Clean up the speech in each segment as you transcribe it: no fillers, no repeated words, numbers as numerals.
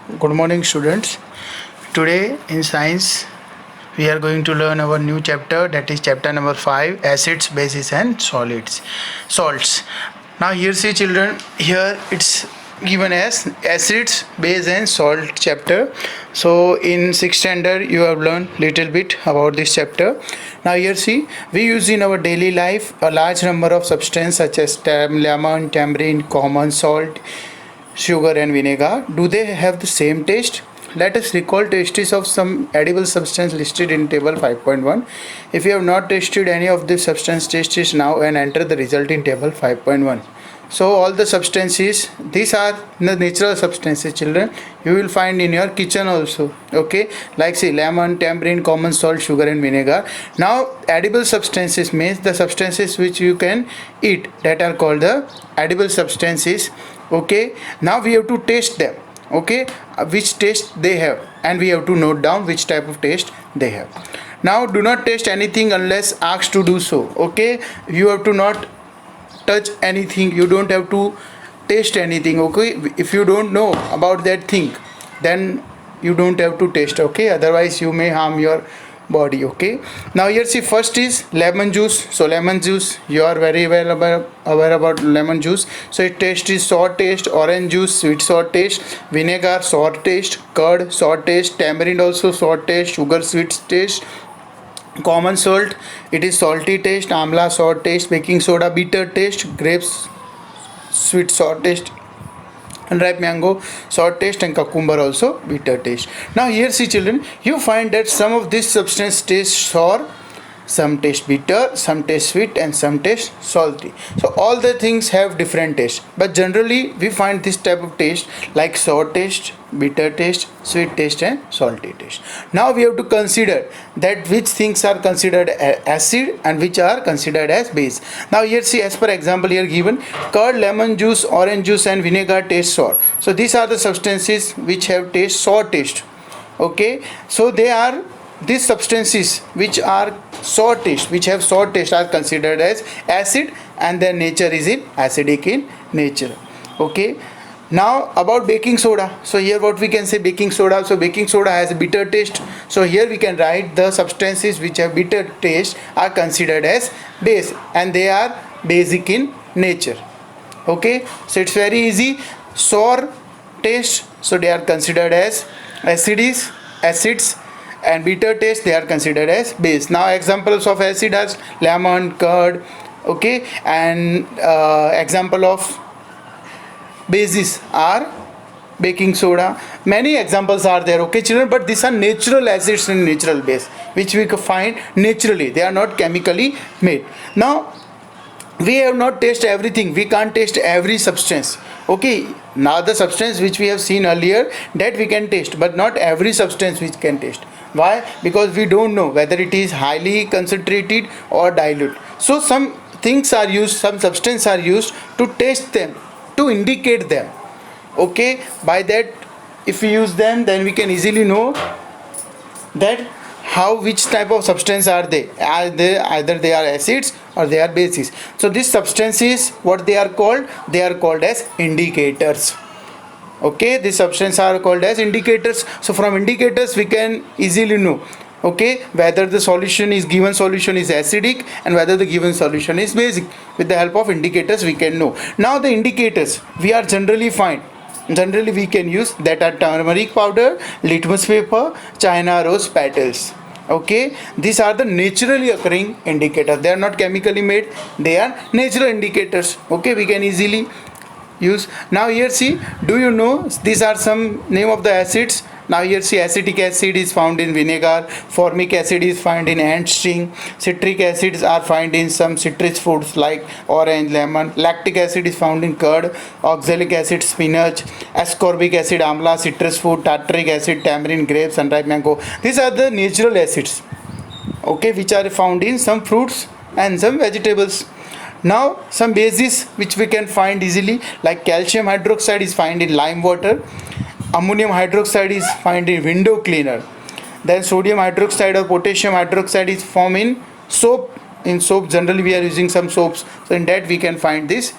Good morning, students. Today in science, we are going to learn our new chapter, that is chapter number 5, acids, bases and salts. Now here see children, here it's given as acids, base and salt chapter. So in 6th standard you have learned little bit about this chapter. Now here see, we use in our daily life a large number of substances such as lemon, tamarind, common salt, sugar and vinegar. Do they have the same taste? Let us recall tastes of some edible substance listed in table 5.1. If you have not tasted any of these substance, taste it now and enter the result in table 5.1. So all the substances, these are the natural substances children, you will find in your kitchen also. Okay, like say lemon, tamarind, common salt, sugar and vinegar. Now edible substances means the substances which you can eat, that are called the edible substances. Okay, now we have to taste them. Okay, which taste they have, and we have to note down which type of taste they have. Now do not taste anything unless asked to do so. Okay, you have to not touch anything, you don't have to taste anything. Okay, if you don't know about that thing, then you don't have to taste. Okay, otherwise you may harm your body. Okay, now here see, first is lemon juice. So lemon juice, you are very well aware about lemon juice. So its taste is sour taste. Orange juice, sweet sour taste. Vinegar, sour taste. Curd, sour taste. Tamarind also sour taste. Sugar, sweet taste. Common salt, it is salty taste. Amla, sour taste. Baking soda, bitter taste. Grapes, sweet sour taste. Unripe mango, sour taste, and cucumber also bitter taste. Now here see children, you find that some of these substances taste sour, some taste bitter, some taste sweet and some taste salty. So all the things have different taste, but generally we find this type of taste like sour taste, bitter taste, sweet taste and salty taste. Now we have to consider that which things are considered acid and which are considered as base. Now here see, as per example here given, curd, lemon juice, orange juice and vinegar taste sour. So these are the substances which have taste sour taste. Okay, so they are, these substances which are sour taste, which have sour taste, are considered as acid and their nature is in acidic in nature. Okay, now about baking soda. So here what we can say, baking soda. So baking soda has a bitter taste. So here we can write the substances which have bitter taste are considered as base and they are basic in nature. Okay, so it's very easy. Sour taste, so they are considered as acids, and bitter taste they are considered as base. Now examples of acid are lemon, curd. Okay, and example of bases are baking soda. Many examples are there. Okay children, but these are natural acids and natural base which we can find naturally, they are not chemically made. Now we have not tasted everything, we can't taste every substance. Okay, now the substance which we have seen earlier, that we can taste, but not every substance which can taste. Why? Because we don't know whether it is highly concentrated or dilute. So some things are used, some substances are used to taste them, to indicate them. Okay, by that if we use them, then we can easily know that how, which type of substance are they, either they are acids or they are bases. So these substances, what they are called as indicators. Okay, these substances are called as indicators. So from indicators we can easily know, okay, whether the solution is, given solution is acidic and whether the given solution is basic. With the help of indicators we can know. Now the indicators we are generally we can use, that are turmeric powder, litmus paper, china rose petals. Okay, these are the naturally occurring indicators, they are not chemically made, they are natural indicators. Okay, we can easily use. Now here see, do you know these are some name of the acids? Now here see, acetic acid is found in vinegar, formic acid is found in ant sting, citric acids are found in some citrus foods like orange, lemon, lactic acid is found in curd, oxalic acid spinach, ascorbic acid amla, citrus food, tartaric acid tamarind, grapes, unripe mango. These are the natural acids, okay, which are found in some fruits and some vegetables. Now some bases which we can find easily, like calcium hydroxide is found in lime water, ammonium hydroxide is found in window cleaner, then sodium hydroxide or potassium hydroxide is formed in soap. In soap generally we are using some soaps, so in that we can find this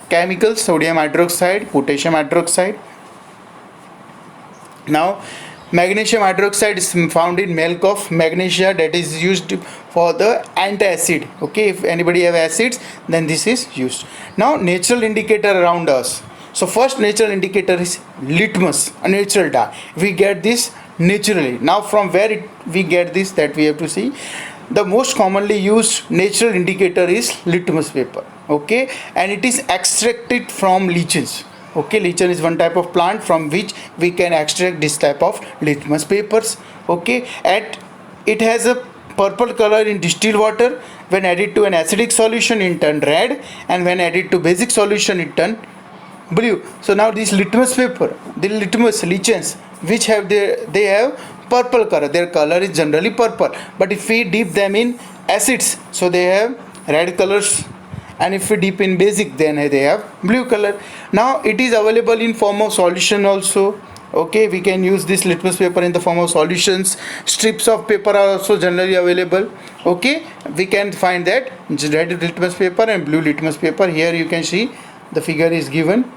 chemicals, sodium hydroxide, potassium hydroxide. Now magnesium hydroxide is found in milk of magnesia, that is used for the antacid. Okay, if anybody have acids, then this is used. Now natural indicator around us. So first natural indicator is litmus, a natural dye. We get this naturally. Now from where we get this, that we have to see. The most commonly used natural indicator is litmus paper. Okay, and it is extracted from lichens. Okay, lichen is one type of plant from which we can extract this type of litmus papers. Okay, and it has a purple color in distilled water. When added to an acidic solution it turn red, and when added to basic solution it turn blue. So now this litmus paper, the litmus lichens, which have they have purple color, their color is generally purple, but if we dip them in acids, so they have red colors, and if we dip in basic, then they have blue color. Now it is available in form of solution also. Okay, we can use this litmus paper in the form of solutions. Strips of paper are also generally available. Okay, we can find that red litmus paper and blue litmus paper. Here you can see the figure is given.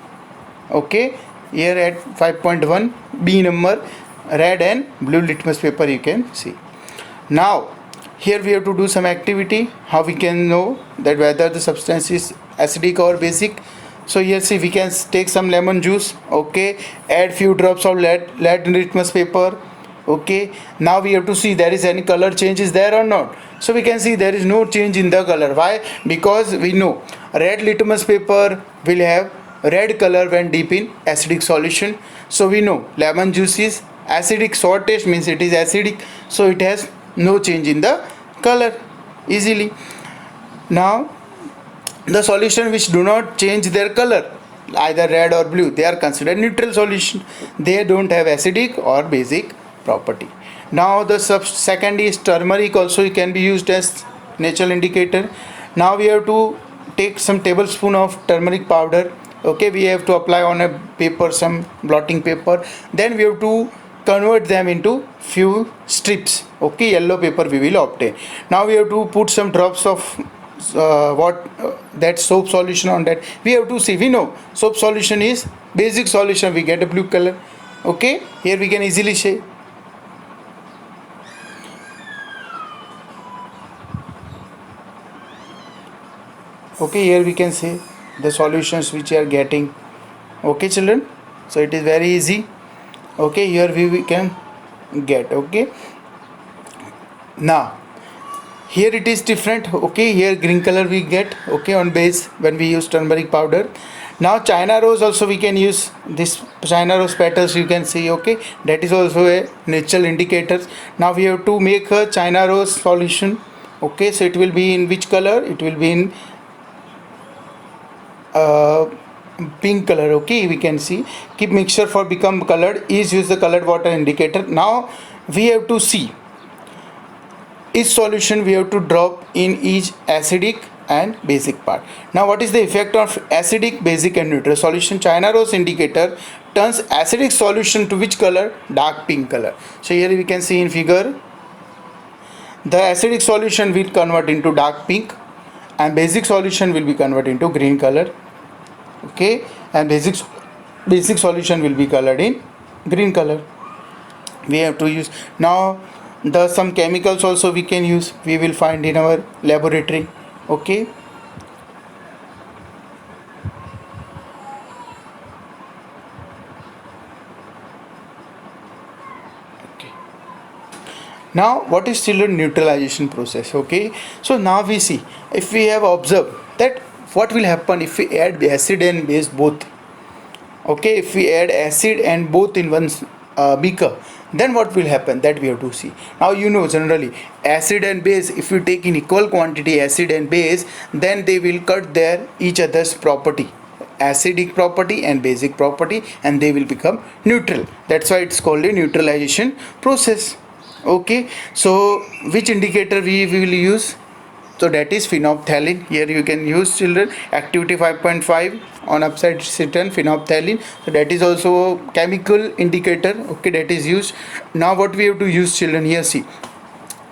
Okay, here at 5.1 B number, red and blue litmus paper you can see. Now here we have to do some activity. How we can know that whether the substance is acidic or basic? So here see, we can take some lemon juice. Okay, add few drops of lead litmus paper. Okay, now we have to see there is any color change is there or not. So we can see there is no change in the color. Why? Because we know red litmus paper will have red color when deep in acidic solution. So we know lemon juice is acidic, sour taste means it is acidic, so it has no change in the color easily. Now the solution which do not change their color, either red or blue, they are considered neutral solution. They don't have acidic or basic property. Now the second is turmeric, also can be used as natural indicator. Now we have to take some tablespoon of turmeric powder. Okay, we have to apply on a paper, some blotting paper, then we have to convert them into few strips. Okay, yellow paper we will obtain. Now we have to put some drops of that soap solution on that. We have to see, we know soap solution is basic solution, we get a blue color. Okay, here we can easily say. Okay, here we can say the solutions which you are getting. Okay children, so it is very easy. Okay, here we can get. Okay, now here it is different. Okay, here green color we get. Okay, on base when we use turmeric powder. Now China rose also we can use this China rose petals, you can see. Okay, that is also a natural indicator. Now we have to make a China rose solution. Okay, so it will be in which color? It will be in pink color. Okay, we can see. Keep mixture for become colored is use the colored water indicator. Now we have to see each solution we have to drop in each acidic and basic part. Now what is the effect of acidic, basic and neutral solution? China rose indicator turns acidic solution to which color? Dark pink color. So here we can see in figure the acidic solution will convert into dark pink and basic solution will be converted into green color. Okay, and basic solution will be colored in green color. We have to use now the some chemicals also we can use, we will find in our laboratory. Okay, now what is children neutralization process? Okay, so now we see, if we have observed that what will happen if we add acid and base both. Okay, if we add acid and both in one beaker, then what will happen, that we have to see. Now you know generally acid and base, if you take in equal quantity acid and base, then they will cut their each other's property, acidic property and basic property, and they will become neutral. That's why it's called a neutralization process. Okay, so which indicator we will use? So that is phenolphthalein. Here you can use children activity 5.5 on upside written phenolphthalein. So that is also chemical indicator. Okay, that is used. Now what we have to use children, here see.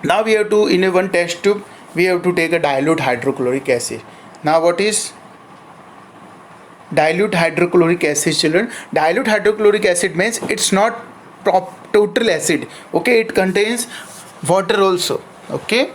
Now we have to, in a one test tube, we have to take a dilute hydrochloric acid. Now what is dilute hydrochloric acid children? Dilute hydrochloric acid means it's not total acid. Okay, it contains water also. Okay,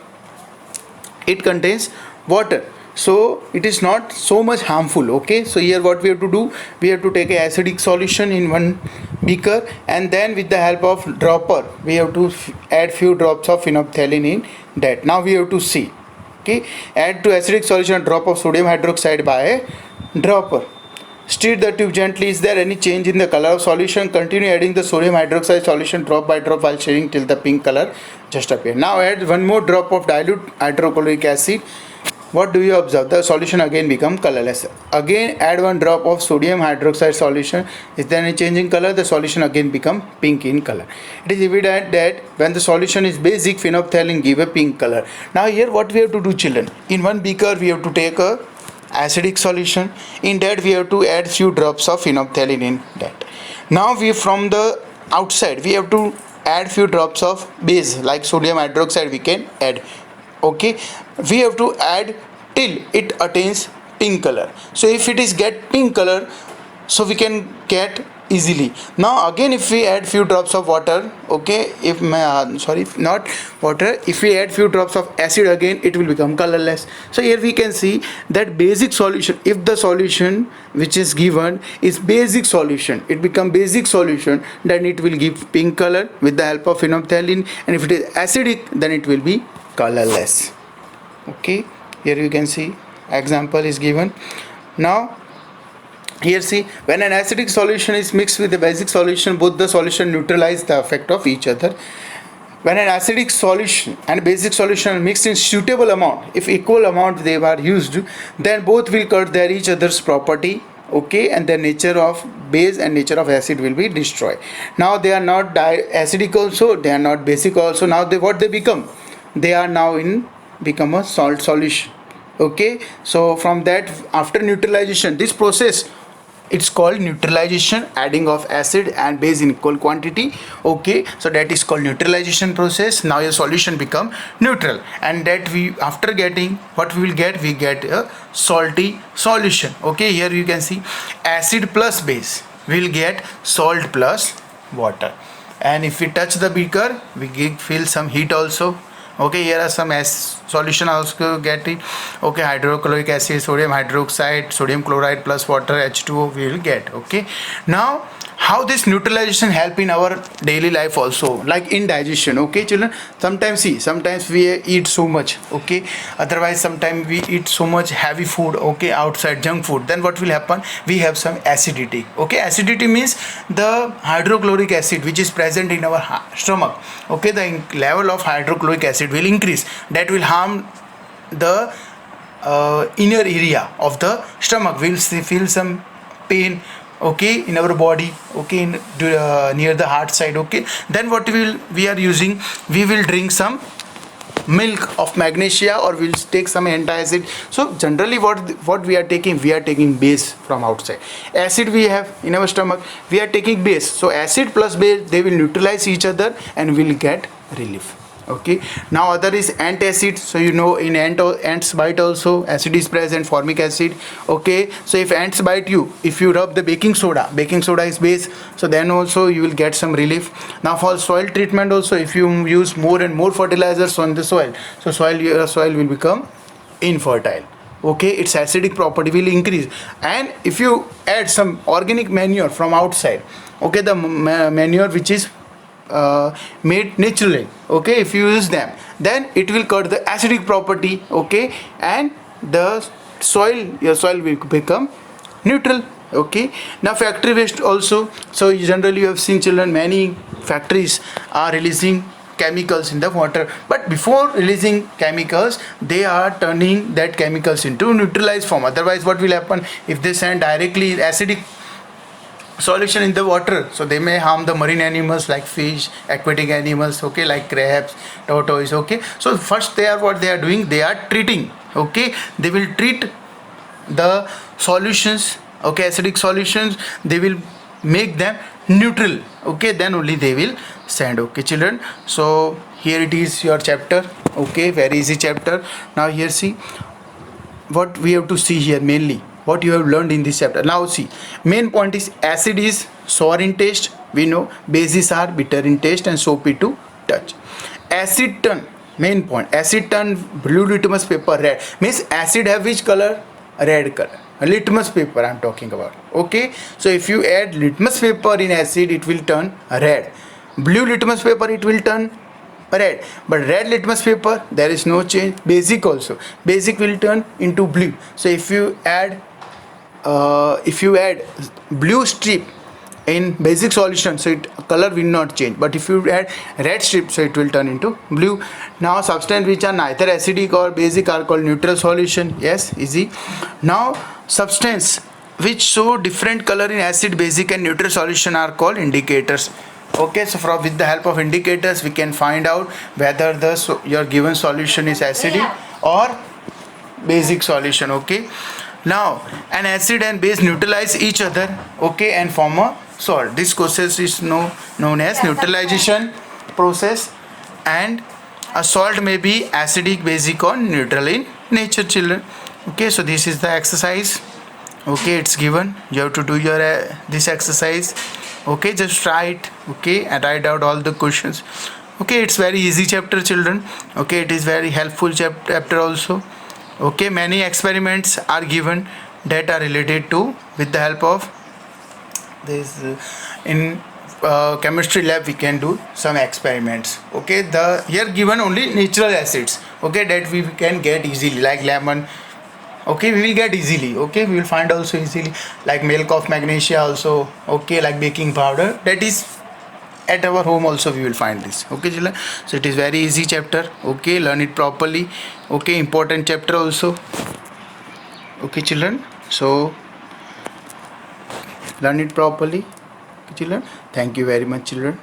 it contains water, so it is not so much harmful. Okay, so here what we have to do, we have to take a acidic solution in one beaker, and then with the help of dropper we have to add few drops of phenolphthalein in that. Now we have to see. Okay, add to acidic solution a drop of sodium hydroxide by a dropper. Stir the tube gently. Is there any change in the color of solution? Continue adding the sodium hydroxide solution drop by drop while stirring till the pink color just appear. Now add one more drop of dilute hydrochloric acid. What do you observe? The solution again become colorless. Again add one drop of sodium hydroxide solution. Is there any change in color? The solution again become pink in color. It is evident that when the solution is basic, phenolphthalein give a pink color. Now here what we have to do, children? In one beaker we have to take a acidic solution. In that we have to add few drops of phenolphthalein in that. Now we, from the outside, we have to add few drops of base like sodium hydroxide we can add. Okay, we have to add till it attains pink color. So if it is get pink color, so we can get easily. Now again if we add few drops of water, okay, if not water, if we add few drops of acid, again it will become colorless. So here we can see that basic solution, if the solution which is given is basic solution, it become basic solution, then it will give pink color with the help of phenolphthalein, and if it is acidic then it will be colorless. Okay, here you can see example is given. Now here see, when an acidic solution is mixed with a basic solution, both the solution neutralize the effect of each other. When an acidic solution and basic solution are mixed in suitable amount, if equal amount they are used, then both will cut their each other's property. Okay, and the nature of base and nature of acid will be destroyed. Now they are not acidic also, they are not basic also. Now what they become? They are now become a salt solution. Okay, so from that, after neutralization, this process, it's called neutralization, adding of acid and base in equal quantity. Okay, so that is called neutralization process. Now your solution become neutral, and that we, after getting what we will get, we get a salty solution. Okay, here you can see acid plus base will get salt plus water, and if we touch the beaker we feel some heat also. Okay, here are some solution also get it. Okay, hydrochloric acid, sodium hydroxide, sodium chloride plus water, H2O we will get. Okay, now how this neutralization help in our daily life also, like in digestion. Okay children, sometimes we eat so much. Okay, otherwise sometimes we eat so much heavy food, okay, outside junk food, then what will happen? We have some acidity. Okay, acidity means the hydrochloric acid which is present in our stomach. Okay, the level of hydrochloric acid will increase, that will harm the inner area of the stomach. We'll feel some pain, okay, in our body, okay, near the heart side. Okay, then what we are using, we will drink some milk of magnesia, or we'll take some antacid. So generally what we are taking base from outside. Acid we have in our stomach, we are taking base. So acid plus base, they will neutralize each other and will get relief. Okay, now other is antacid. So you know, in ants bite also acid is present, formic acid. Okay, so if ants bite you, if you rub the baking soda is base, so then also you will get some relief. Now for soil treatment also, if you use more and more fertilizers on the soil, so your soil will become infertile. Okay, its acidic property will increase. And if you add some organic manure from outside, okay, the manure which is made naturally, okay, if you use them, then it will cut the acidic property. Okay, and your soil will become neutral. Okay, now factory waste also. So generally you have seen children, many factories are releasing chemicals in the water, but before releasing chemicals, they are turning that chemicals into neutralized form. Otherwise what will happen, if they send directly acidic solution in the water, so they may harm the marine animals like fish, aquatic animals, okay, like crabs, tortoise. Okay, so first what they are doing, they are treating. Okay, they will treat the solutions, okay, acidic solutions, they will make them neutral. Okay, then only they will send. Okay children, so here it is your chapter. Okay, very easy chapter. Now here see what we have to see here, mainly what you have learned in this chapter. Now see, main point is acid is sour in taste, we know bases are bitter in taste and soapy to touch. Acid turn, main point, acid turn blue litmus paper red, means acid have which color? Red color. Litmus paper I am talking about. Okay, so if you add litmus paper in acid, it will turn red. Blue litmus paper, it will turn red. But red litmus paper, there is no change. Basic also, basic will turn into blue. So if you add blue strip in basic solution, so it color will not change. But if you add red strip, so it will turn into blue. Now substance which are neither acidic or basic are called neutral solution. Yes, easy. Now substance which show different color in acid, basic and neutral solution are called indicators. Okay, so with the help of indicators we can find out whether your given solution is acidic or basic solution. Okay, now an acid and base neutralize each other, okay, and form a salt. This process is known as neutralization process, and a salt may be acidic, basic or neutral in nature, children. Okay, so this is the exercise. Okay, it's given, you have to do your this exercise. Okay, just try it. Okay, and write out all the questions. Okay, it's very easy chapter, children. Okay, it is very helpful chapter also. Okay, many experiments are given that are related to, with the help of this in chemistry lab we can do some experiments. Okay, the here given only natural acids, okay, that we can get easily, like lemon. Okay, we will get easily. Okay, we will find also easily, like milk of magnesia also. Okay, like baking powder, that is at our home also we will find this. Okay, children, so it is very easy chapter. Okay, learn it properly. Okay, important chapter also. Okay, children, so learn it properly. Okay, children, thank you very much, children.